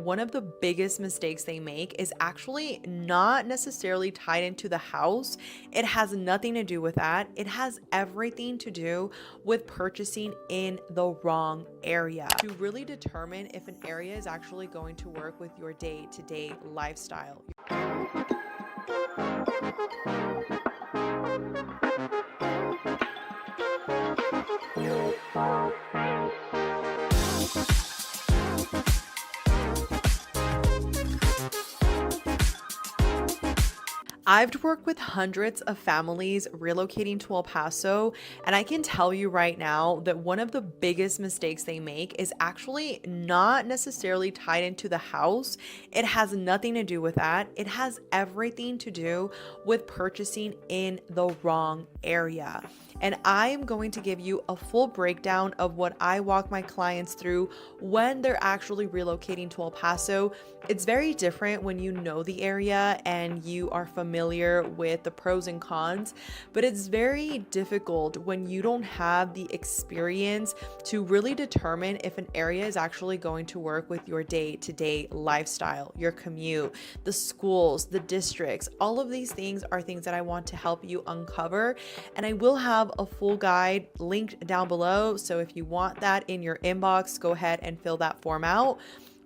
One of the biggest mistakes they make is actually not necessarily tied into the house. It has nothing to do with that. It has everything to do with purchasing in the wrong area. To really determine if an area is actually going to work with your day-to-day lifestyle. I've worked with hundreds of families relocating to El Paso, and I can tell you right now that one of the biggest mistakes they make is actually not necessarily tied into the house. It has nothing to do with that. It has everything to do with purchasing in the wrong area. And I am going to give you a full breakdown of what I walk my clients through when they're actually relocating to El Paso. It's very different when you know the area and you are familiar with the pros and cons, but it's very difficult when you don't have the experience to really determine if an area is actually going to work with your day-to-day lifestyle, your commute, the schools, the districts. All of these things are things that I want to help you uncover, and I will have a full guide linked down below. So if you want that in your inbox, go ahead and fill that form out.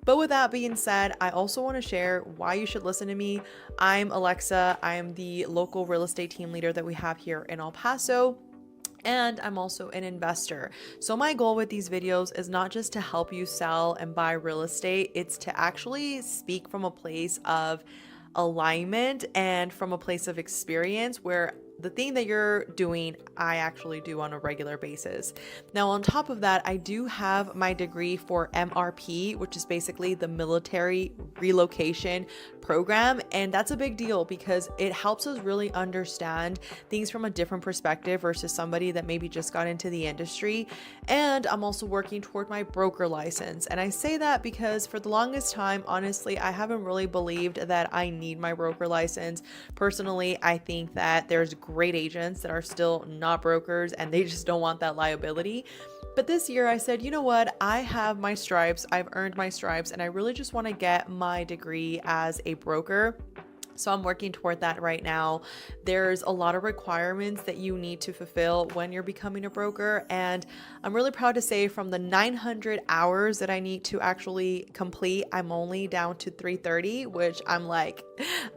But with that being said, I also want to share why you should listen to me. I'm Alexa. I am the local real estate team leader that we have here in El Paso. And I'm also an investor. So my goal with these videos is not just to help you sell and buy real estate. It's to actually speak from a place of alignment and from a place of experience where the thing that you're doing, I actually do on a regular basis. Now, on top of that, I do have my degree for MRP, which is basically the military relocation program. And that's a big deal because it helps us really understand things from a different perspective versus somebody that maybe just got into the industry. And I'm also working toward my broker license. And I say that because for the longest time, honestly, I haven't really believed that I need my broker license. Personally, I think that there's great agents that are still not brokers and they just don't want that liability. But this year I said, you know what? I have my stripes. I've earned my stripes and I really just want to get my degree as a broker. So I'm working toward that right now. There's a lot of requirements that you need to fulfill when you're becoming a broker. And I'm really proud to say from the 900 hours that I need to actually complete, I'm only down to 330, which I'm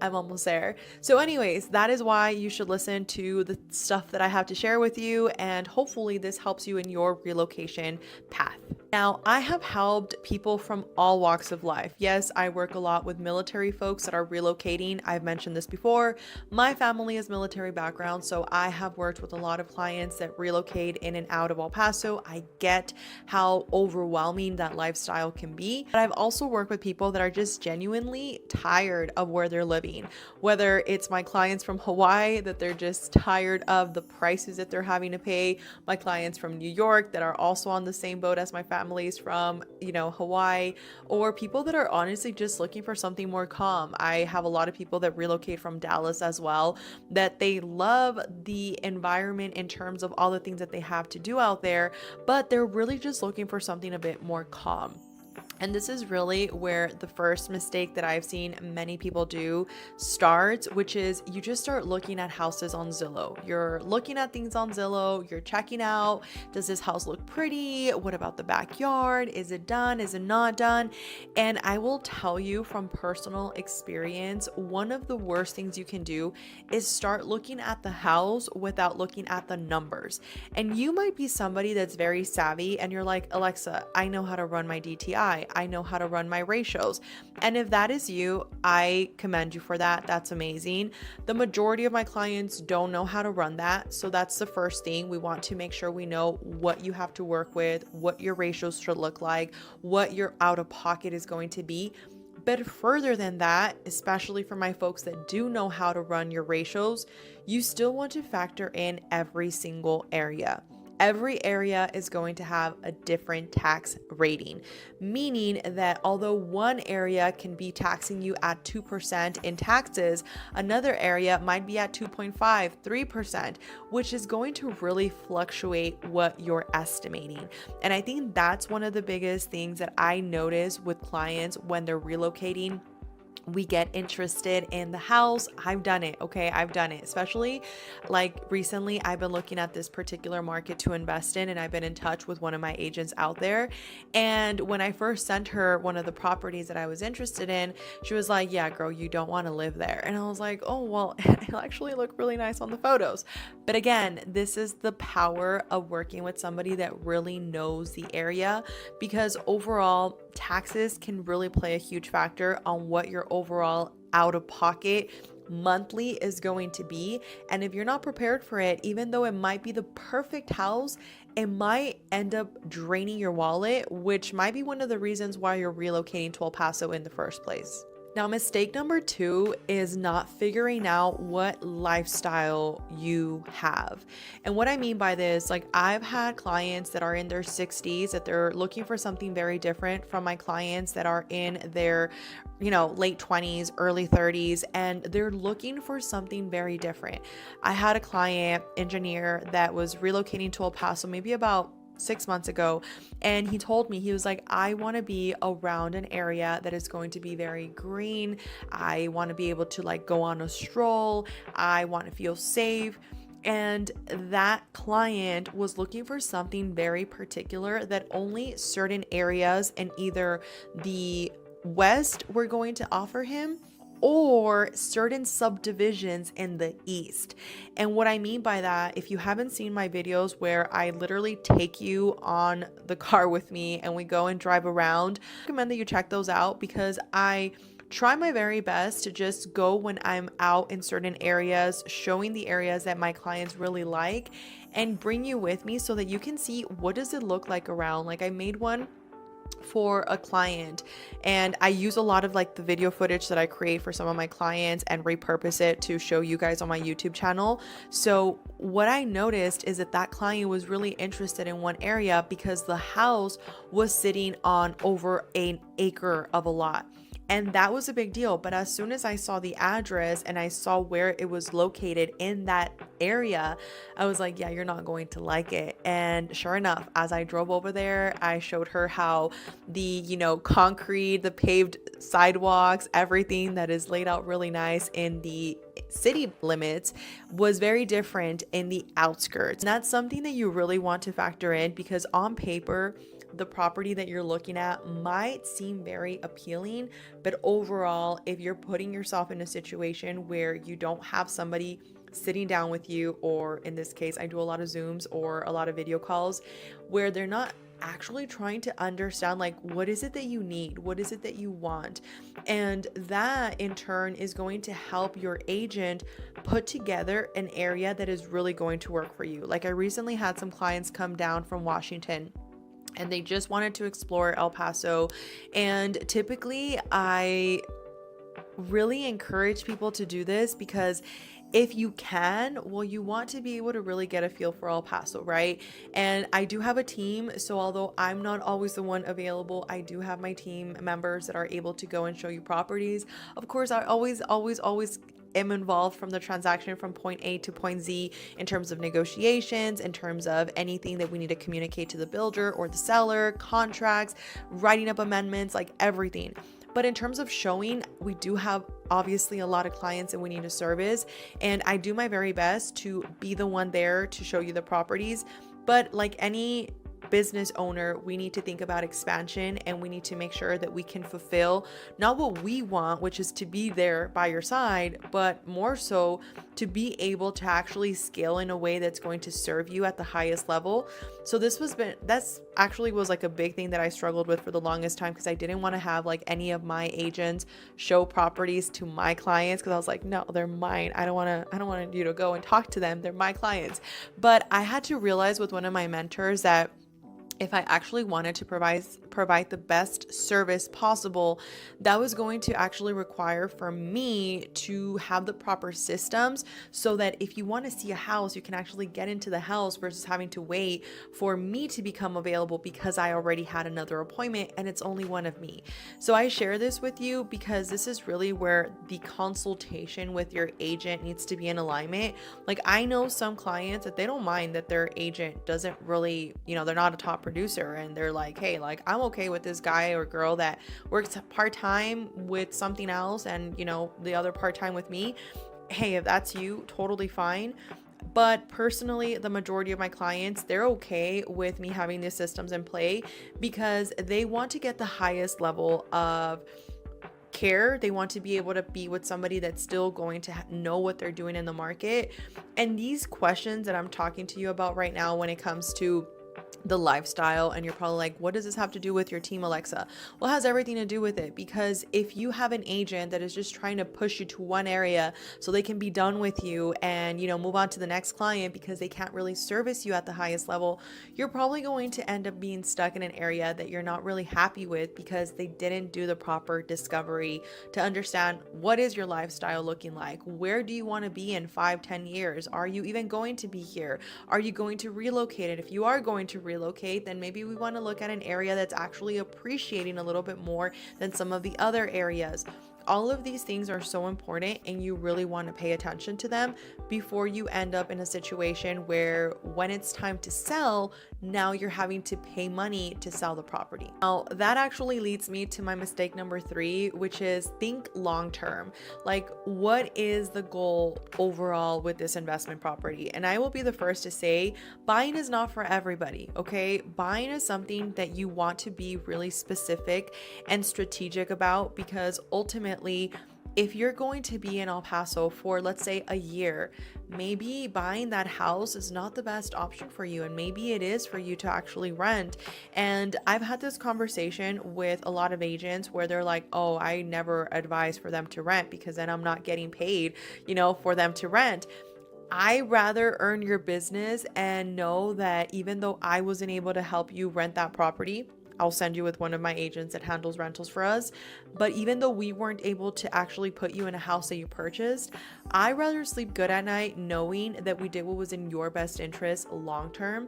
almost there. So anyways, that is why you should listen to the stuff that I have to share with you. And hopefully this helps you in your relocation path. Now, I have helped people from all walks of life. Yes, I work a lot with military folks that are relocating. I've mentioned this before. My family is military background, so I have worked with a lot of clients that relocate in and out of El Paso. I get how overwhelming that lifestyle can be. But I've also worked with people that are just genuinely tired of where they're living. Whether it's my clients from Hawaii that they're just tired of the prices that they're having to pay, my clients from New York that are also on the same boat as my families from, Hawaii, or people that are honestly just looking for something more calm. I have a lot of people that relocate from Dallas as well, that they love the environment in terms of all the things that they have to do out there, but they're really just looking for something a bit more calm. And this is really where the first mistake that I've seen many people do starts, which is you just start looking at houses on Zillow. You're looking at things on Zillow, you're checking out, does this house look pretty? What about the backyard? Is it done? Is it not done? And I will tell you from personal experience, one of the worst things you can do is start looking at the house without looking at the numbers. And you might be somebody that's very savvy and you're like, Alexa, I know how to run my DTI. I know how to run my ratios. And if that is you, I commend you for that. That's amazing. The majority of my clients don't know how to run that. So that's the first thing. We want to make sure we know what you have to work with, what your ratios should look like, what your out of pocket is going to be. But further than that, especially for my folks that do know how to run your ratios, you still want to factor in every single area. every area is going to have a different tax rating, meaning that although one area can be taxing you at 2% in taxes, another area might be at 2.5, 3%, which is going to really fluctuate what you're estimating. And I think that's one of the biggest things that I notice with clients when they're relocating. We get interested in the house. I've done it. Okay. I've done it. Especially like recently, I've been looking at this particular market to invest in, and I've been in touch with one of my agents out there. And when I first sent her one of the properties that I was interested in, she was like, yeah, girl, you don't want to live there. And I was like, oh, well, it'll actually look really nice on the photos. But again, this is the power of working with somebody that really knows the area, because overall, taxes can really play a huge factor on what your overall out of pocket monthly is going to be. And if you're not prepared for it, even though it might be the perfect house, it might end up draining your wallet, which might be one of the reasons why you're relocating to El Paso in the first place. Now, mistake number 2 is not figuring out what lifestyle you have. And what I mean by this, like I've had clients that are in their 60s that they're looking for something very different from my clients that are in their, late 20s, early 30s, and they're looking for something very different. I had a client engineer that was relocating to El Paso maybe about 6 months ago, and he told me, he was like, I want to be around an area that is going to be very green. I want to be able to like go on a stroll. I want to feel safe. And that client was looking for something very particular that only certain areas in either the west were going to offer him, or certain subdivisions in the east. And what I mean by that, if you haven't seen my videos where I literally take you on the car with me and we go and drive around, I recommend that you check those out, because I try my very best to just go when I'm out in certain areas, showing the areas that my clients really like, and bring you with me so that you can see what does it look like around. Like I made one for a client, and I use a lot of like the video footage that I create for some of my clients and repurpose it to show you guys on my YouTube channel. So what I noticed is that that client was really interested in one area because the house was sitting on over an acre of a lot. And that was a big deal. But as soon as I saw the address and I saw where it was located in that area, I was like, yeah, you're not going to like it. And sure enough, as I drove over there, I showed her how the, concrete, the paved sidewalks, everything that is laid out really nice in the city limits was very different in the outskirts. And that's something that you really want to factor in, because on paper, the property that you're looking at might seem very appealing, but overall, if you're putting yourself in a situation where you don't have somebody sitting down with you, or in this case, I do a lot of Zooms or a lot of video calls where they're not actually trying to understand, like, what is it that you need? What is it that you want? And that in turn is going to help your agent put together an area that is really going to work for you. Like I recently had some clients come down from Washington, and they just wanted to explore El Paso. And typically I really encourage people to do this, because if you can, well, you want to be able to really get a feel for El Paso, right? And I do have a team, so although I'm not always the one available, I do have my team members that are able to go and show you properties. Of course, I always am involved from the transaction from point A to point Z in terms of negotiations, in terms of anything that we need to communicate to the builder or the seller, contracts, writing up amendments, like everything. But in terms of showing, we do have obviously a lot of clients that we need to service, and I do my very best to be the one there to show you the properties. But like any business owner, we need to think about expansion, and we need to make sure that we can fulfill not what we want, which is to be there by your side, but more so to be able to actually scale in a way that's going to serve you at the highest level. So that's actually was like a big thing that I struggled with for the longest time, because I didn't want to have like any of my agents show properties to my clients, because I was like, no, they're mine. I don't want you to go and talk to them. They're my clients. But I had to realize with one of my mentors that if I actually wanted to provide the best service possible, that was going to actually require for me to have the proper systems so that if you want to see a house, you can actually get into the house versus having to wait for me to become available because I already had another appointment and it's only one of me. So I share this with you because this is really where the consultation with your agent needs to be in alignment. Like, I know some clients that they don't mind that their agent doesn't really, they're not a top producer, and they're like, hey, like, I'm okay with this guy or girl that works part-time with something else and the other part-time with me. Hey, if that's you, totally fine. But personally, the majority of my clients, they're okay with me having these systems in play because they want to get the highest level of care. They want to be able to be with somebody that's still going to know what they're doing in the market. And these questions that I'm talking to you about right now, when it comes to the lifestyle, and you're probably like, what does this have to do with your team, Alexa? Well, it has everything to do with it, because if you have an agent that is just trying to push you to one area so they can be done with you and move on to the next client because they can't really service you at the highest level, you're probably going to end up being stuck in an area that you're not really happy with because they didn't do the proper discovery to understand what is your lifestyle looking like. Where do you want to be in 5-10 years? Are you even going to be here? Are you going to relocate it? If you are going to relocate, then maybe we want to look at an area that's actually appreciating a little bit more than some of the other areas. All of these things are so important, and you really want to pay attention to them before you end up in a situation where when it's time to sell, now you're having to pay money to sell the property. Now, that actually leads me to my mistake number 3, which is think long term. Like, what is the goal overall with this investment property? And I will be the first to say, buying is not for everybody, okay? Buying is something that you want to be really specific and strategic about, because ultimately, if you're going to be in El Paso for, let's say, a year, maybe buying that house is not the best option for you, and maybe it is for you to actually rent. And I've had this conversation with a lot of agents where they're like, oh, I never advise for them to rent because then I'm not getting paid, for them to rent. I rather earn your business and know that even though I wasn't able to help you rent that property, I'll send you with one of my agents that handles rentals for us. But even though we weren't able to actually put you in a house that you purchased, I'd rather sleep good at night knowing that we did what was in your best interest long term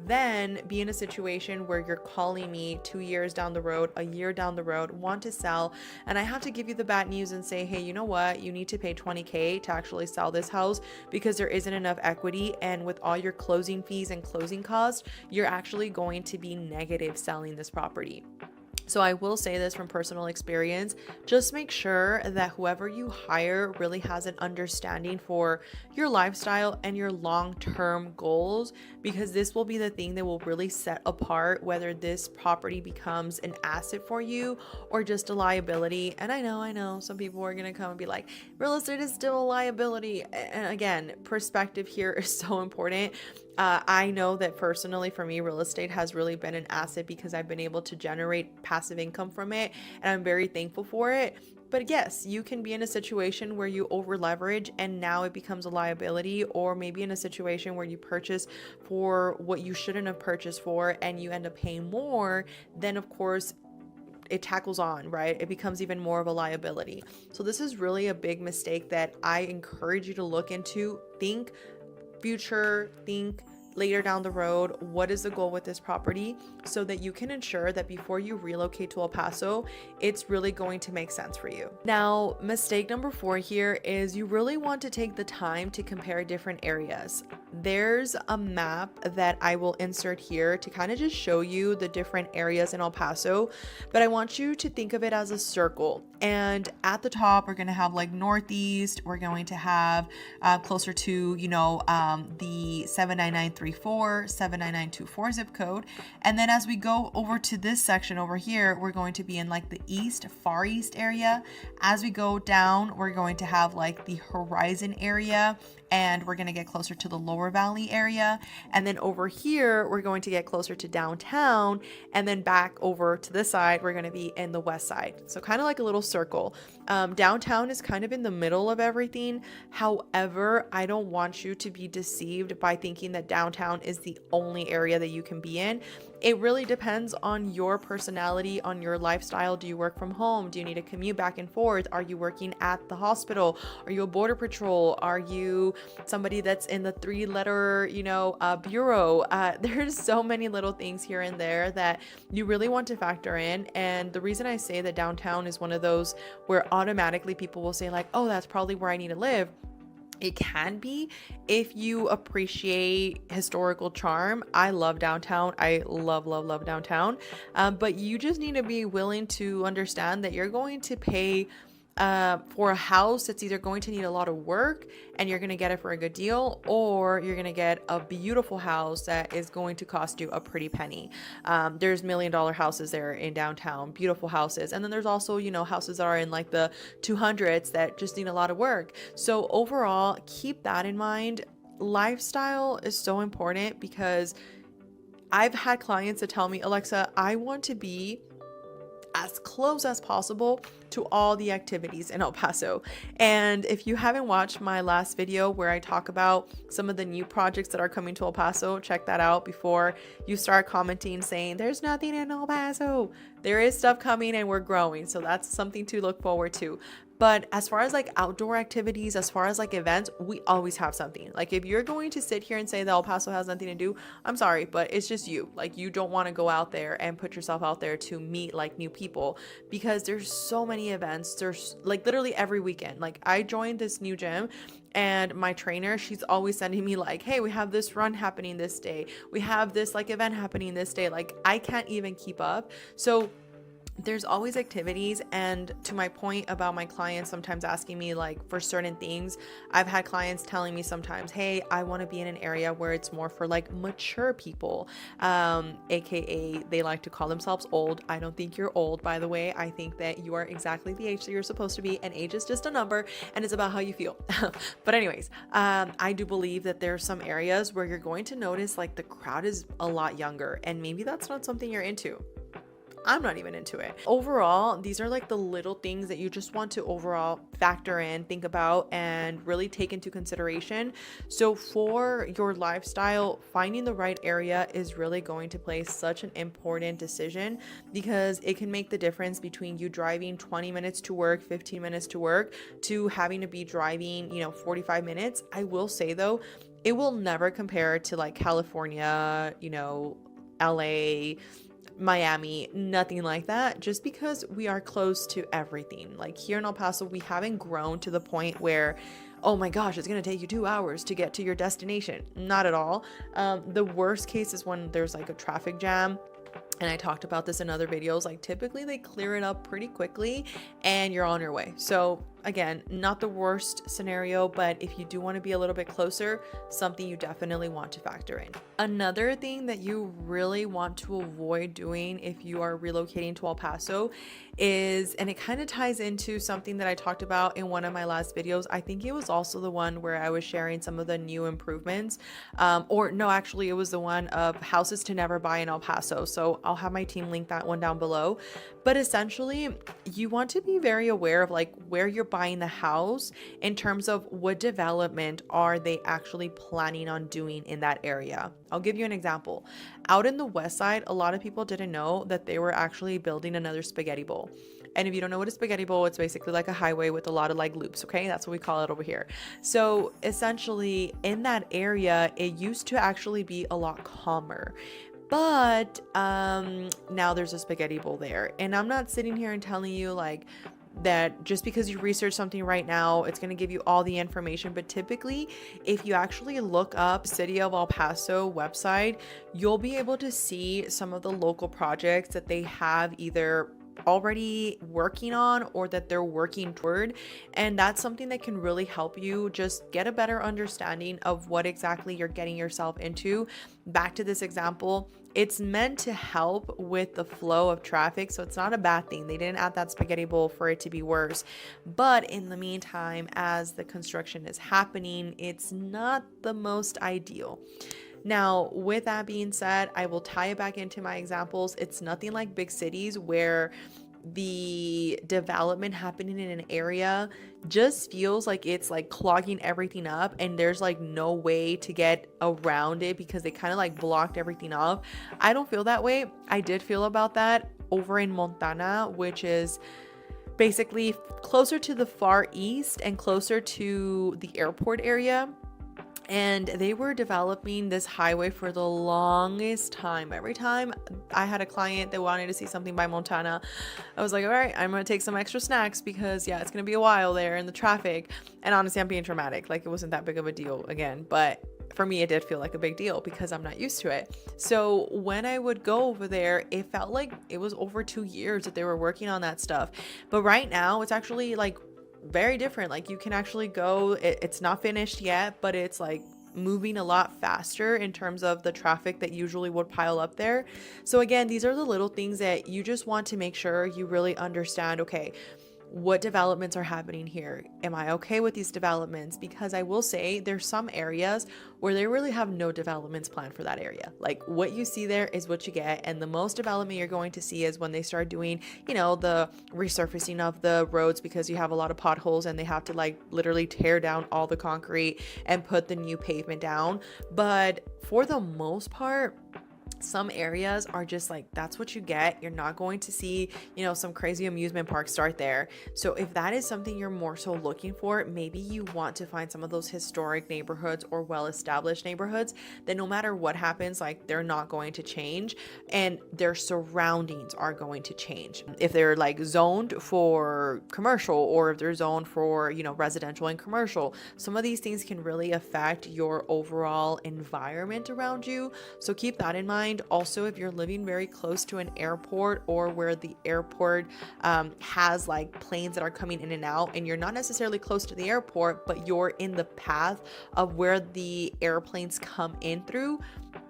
than be in a situation where you're calling me 2 years down the road, a year down the road, want to sell, and I have to give you the bad news and say, hey, you know what? You need to pay $20,000 to actually sell this house because there isn't enough equity, and with all your closing fees and closing costs, you're actually going to be negative selling this property. So I will say this from personal experience, just make sure that whoever you hire really has an understanding for your lifestyle and your long-term goals, because this will be the thing that will really set apart whether this property becomes an asset for you or just a liability. And I know some people are going to come and be like, real estate is still a liability. And again, perspective here is so important. I know that personally for me, real estate has really been an asset because I've been able to generate passive income from it, and I'm very thankful for it. But yes, you can be in a situation where you over leverage and now it becomes a liability, or maybe in a situation where you purchase for what you shouldn't have purchased for and you end up paying more. Then of course it tackles on, right? It becomes even more of a liability. So this is really a big mistake that I encourage you to look into. Think future, think later down the road, what is the goal with this property, so that you can ensure that before you relocate to El Paso, it's really going to make sense for you. Now, mistake number 4 here is you really want to take the time to compare different areas. There's a map that I will insert here to kind of just show you the different areas in El Paso, but I want you to think of it as a circle. And at the top, we're going to have like Northeast, we're going to have closer to, the 79934, 79924 zip code. And then as we go over to this section over here, we're going to be in like the East, Far East area. As we go down, we're going to have like the Horizon area, and we're going to get closer to the lower Lower Valley area. And then over here, we're going to get closer to downtown. And then back over to this side, we're going to be in the west side. So kind of like a little circle. Downtown is kind of in the middle of everything. However, I don't want you to be deceived by thinking that downtown is the only area that you can be in. It really depends on your personality, on your lifestyle. Do you work from home? Do you need to commute back and forth? Are you working at the hospital? Are you a border patrol? Are you somebody that's in the 3-letter, bureau? There's so many little things here and there that you really want to factor in. And the reason I say that downtown is one of those where automatically people will say like, oh, that's probably where I need to live. It can be if you appreciate historical charm. I love downtown. I love downtown. But you just need to be willing to understand that you're going to pay for a house that's either going to need a lot of work and you're going to get it for a good deal, or you're going to get a beautiful house that is going to cost you a pretty penny. There's $1 million houses there in downtown, beautiful houses. And then there's also, houses that are in like the 200s that just need a lot of work. So overall, keep that in mind. Lifestyle is so important because I've had clients that tell me, Alexa, I want to be as close as possible to all the activities in El Paso. And if you haven't watched my last video where I talk about some of the new projects that are coming to El Paso, check that out before you start commenting saying there's nothing in El Paso. There is stuff coming and we're growing. So that's something to look forward to. But as far as like outdoor activities, as far as like events, we always have something. Like if you're going to sit here and say that El Paso has nothing to do, I'm sorry, but it's just you. Like you don't want to go out there and put yourself out there to meet like new people because there's so many events. There's like literally every weekend. Like I joined this new gym and my trainer, she's always sending me like, hey, we have this run happening this day. We have this like event happening this day. Like I can't even keep up. So there's always activities. And to my point about my clients sometimes asking me like for certain things, I've had clients telling me sometimes, hey, I want to be in an area where it's more for like mature people, aka they like to call themselves old. I don't think you're old, by the way. I think that you are exactly the age that you're supposed to be, and age is just a number and it's about how you feel. But anyways, I do believe that there are some areas where you're going to notice like the crowd is a lot younger, and maybe that's not something you're into. I'm not even into it. Overall, these are like the little things that you just want to overall factor in, think about, and really take into consideration. So for your lifestyle, finding the right area is really going to play such an important decision because it can make the difference between you driving 20 minutes to work, 15 minutes to work, to having to be driving, 45 minutes. I will say though, it will never compare to like California, LA, Miami, nothing like that, just because we are close to everything. Like here in El Paso, we haven't grown to the point where, oh my gosh, it's going to take you 2 hours to get to your destination. Not at all. The worst case is when there's like a traffic jam. And I talked about this in other videos, like typically they clear it up pretty quickly and you're on your way. So again, not the worst scenario, but if you do want to be a little bit closer, something you definitely want to factor in. Another thing that you really want to avoid doing if you are relocating to El Paso is, and it kind of ties into something that I talked about in one of my last videos. I think it was also the one where I was sharing some of the new improvements, or no, actually it was the one of houses to never buy in El Paso. So I'll have my team link that one down below. But essentially, you want to be very aware of like where you're buying the house in terms of what development are they actually planning on doing in that area. I'll give you an example. Out in the west side, a lot of people didn't know that they were actually building another spaghetti bowl. And if you don't know what a spaghetti bowl, it's basically like a highway with a lot of like loops, okay? That's what we call it over here. So essentially in that area, it used to actually be a lot calmer. But now there's a spaghetti bowl there. And I'm not sitting here and telling you like that just because you research something right now, it's going to give you all the information. But typically, if you actually look up City of El Paso website, you'll be able to see some of the local projects that they have either already working on or that they're working toward. And that's something that can really help you just get a better understanding of what exactly you're getting yourself into. Back to this example, it's meant to help with the flow of traffic, so it's not a bad thing. They didn't add that spaghetti bowl for it to be worse. But in the meantime, as the construction is happening, it's not the most ideal. Now, with that being said, I will tie it back into my examples. It's nothing like big cities where the development happening in an area just feels like it's like clogging everything up and there's like no way to get around it because they kind of like blocked everything off. I don't feel that way. I did feel about that over in Montana, which is basically closer to the far east and closer to the airport area. And they were developing this highway for the longest time. Every time I had a client that wanted to see something by Montana, I was like, all right, I'm going to take some extra snacks because yeah, it's going to be a while there in the traffic. And honestly, I'm being dramatic. Like it wasn't that big of a deal again, but for me, it did feel like a big deal because I'm not used to it. So when I would go over there, it felt like it was over 2 years that they were working on that stuff. But right now it's actually like very different. Like you can actually go, it's not finished yet, but it's like moving a lot faster in terms of the traffic that usually would pile up there. So again, these are the little things that you just want to make sure you really understand. Okay, what developments are happening here? Am I okay with these developments? Because I will say there's some areas where they really have no developments planned for that area. Like what you see there is what you get. And the most development you're going to see is when they start doing, the resurfacing of the roads because you have a lot of potholes and they have to like literally tear down all the concrete and put the new pavement down. But for the most part, some areas are just like, that's what you get. You're not going to see, some crazy amusement park start there. So if that is something you're more so looking for, maybe you want to find some of those historic neighborhoods or well-established neighborhoods that no matter what happens, like they're not going to change and their surroundings are going to change. If they're like zoned for commercial or if they're zoned for, residential and commercial, some of these things can really affect your overall environment around you. So keep that in mind. Also, if you're living very close to an airport or where the airport has like planes that are coming in and out and you're not necessarily close to the airport, but you're in the path of where the airplanes come in through,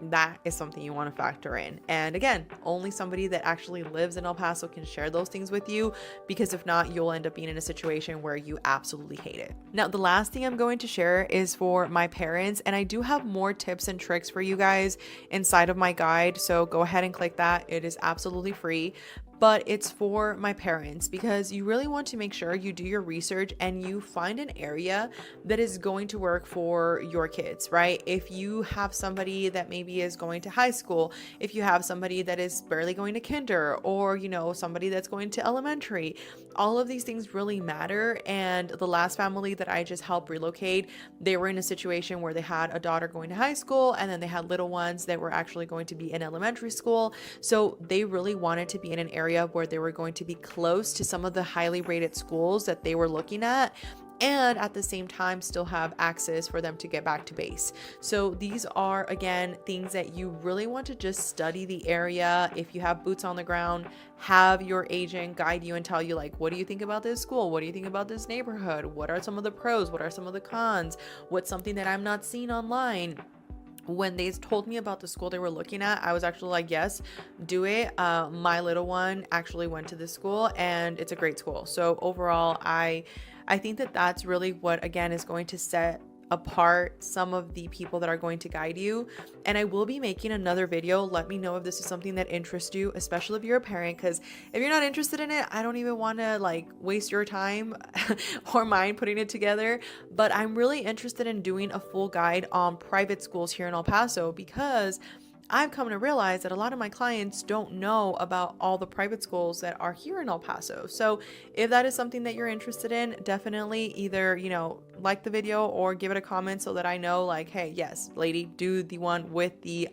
that is something you want to factor in. And again, only somebody that actually lives in El Paso can share those things with you, because if not, you'll end up being in a situation where you absolutely hate it. Now, the last thing I'm going to share is for my parents, and I do have more tips and tricks for you guys inside of my guide, so go ahead and click that. It is absolutely free. But it's for my parents because you really want to make sure you do your research and you find an area that is going to work for your kids, right? If you have somebody that maybe is going to high school, if you have somebody that is barely going to kinder, or, somebody that's going to elementary, all of these things really matter. And the last family that I just helped relocate, they were in a situation where they had a daughter going to high school and then they had little ones that were actually going to be in elementary school. So they really wanted to be in an area where they were going to be close to some of the highly rated schools that they were looking at, and at the same time still have access for them to get back to base. So these are, again, things that you really want to just study the area. If you have boots on the ground, have your agent guide you and tell you, like, what do you think about this school? What do you think about this neighborhood? What are some of the pros? What are some of the cons? What's something that I'm not seeing online? When they told me about the school they were looking at, I was actually like, yes, do it. My little one actually went to this school and it's a great school. So overall, I think that that's really what, again, is going to set apart some of the people that are going to guide you. And I will be making another video. Let me know if this is something that interests you, especially if you're a parent, because if you're not interested in it, I don't even want to like waste your time or mine putting it together. But I'm really interested in doing a full guide on private schools here in El Paso, because I've come to realize that a lot of my clients don't know about all the private schools that are here in El Paso. So if that is something that you're interested in, definitely either, like the video or give it a comment so that I know, like, hey, yes, lady, do the one with the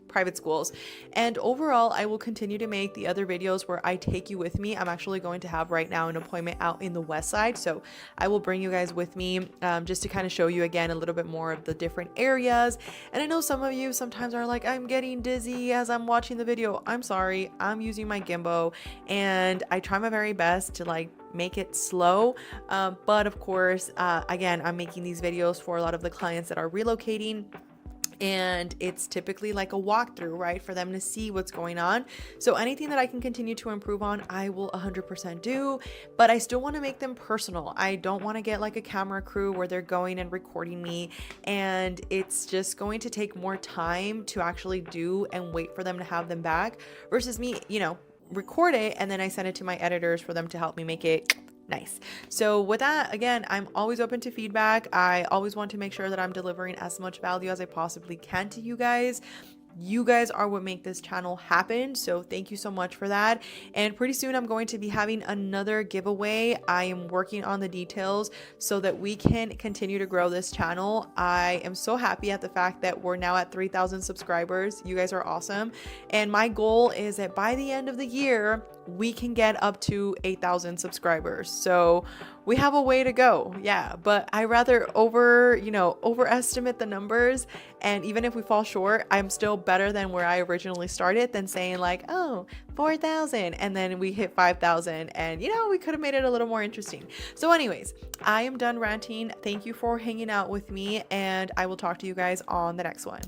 private schools. And overall, I will continue to make the other videos where I take you with me. I'm actually going to have right now an appointment out in the west side, so I will bring you guys with me just to kind of show you again a little bit more of the different areas. And I know some of you sometimes are like, I'm getting dizzy as I'm watching the video. I'm sorry, I'm using my gimbal and I try my very best to like make it slow, but of course, again, I'm making these videos for a lot of the clients that are relocating, and it's typically like a walkthrough, right, for them to see what's going on. So anything that I can continue to improve on, I will 100% do, but I still want to make them personal. I don't want to get like a camera crew where they're going and recording me, and it's just going to take more time to actually do and wait for them to have them back versus me, you know, record it and then I send it to my editors for them to help me make it nice. So with that, again, I'm always open to feedback. I always want to make sure that I'm delivering as much value as I possibly can to you guys. You guys are what make this channel happen, so thank you so much for that. And pretty soon I'm going to be having another giveaway. I am working on the details so that we can continue to grow this channel. I am so happy at the fact that we're now at 3,000 subscribers. You guys are awesome, and my goal is that by the end of the year we can get up to 8,000 subscribers. So we have a way to go. Yeah, but I rather overestimate the numbers, and even if we fall short, I'm still better than where I originally started than saying like, oh, 4,000 and then we hit 5,000, and you know, we could have made it a little more interesting. So anyways, I am done ranting. Thank you for hanging out with me, and I will talk to you guys on the next one.